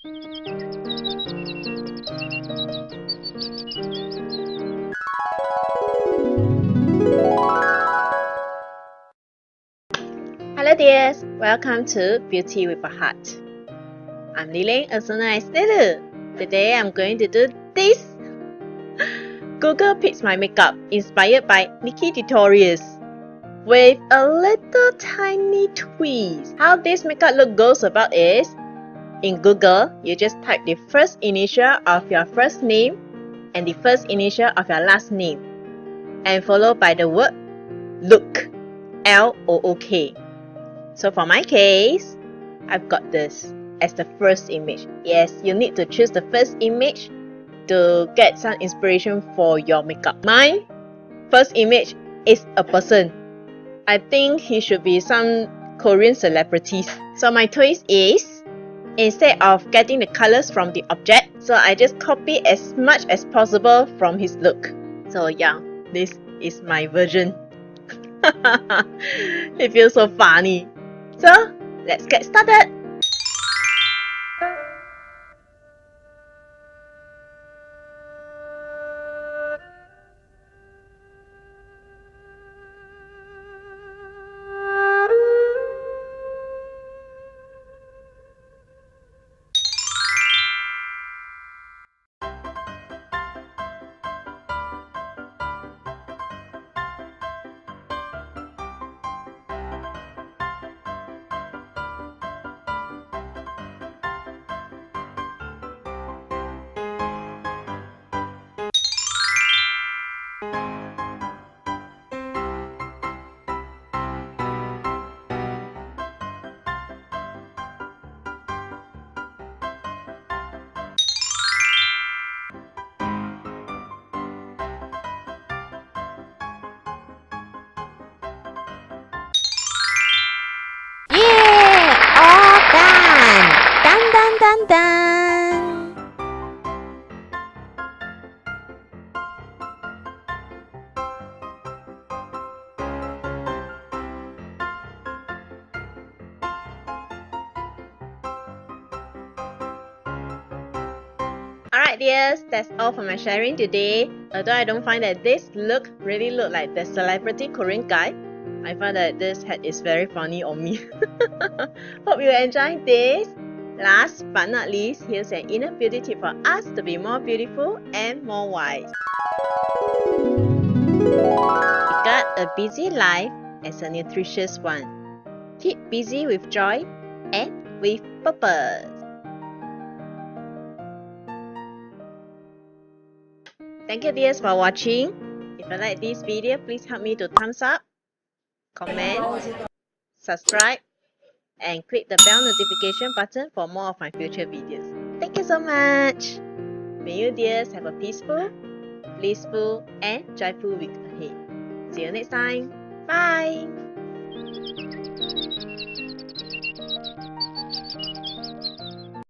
Hello dears, welcome to Beauty with a Heart. I'm Lily, also known as Lulu. Today I'm going to do this. Google picks my makeup inspired by Nikki tutorials with a little tiny twist. How this makeup look goes about is, in Google, you just type the first initial of your first name and the first initial of your last name and followed by the word look, L-O-O-K. So for my case, I've got this as the first image. Yes, you need to choose the first image to get some inspiration for your makeup. My first image is a person. I think he should be some Korean celebrities. So my twist is, instead of getting the colors from the object, so I just copy as much as possible from his look. So yeah, this is my version. It feels so funny. So, let's get started! Dun. Alright dears, that's all for my sharing today. Although I don't find that this look really look like the celebrity Korean guy, I find that this hat is very funny on me. Hope you enjoyed this. Last but not least, here's an inner beauty tip for us to be more beautiful and more wise. We got a busy life as a nutritious one. Keep busy with joy and with purpose. Thank you dears for watching. If you like this video, please help me to thumbs up, comment, subscribe, and click the bell notification button for more of my future videos. Thank you so much. May you dears have a peaceful, blissful, and joyful week ahead. See you next time. Bye.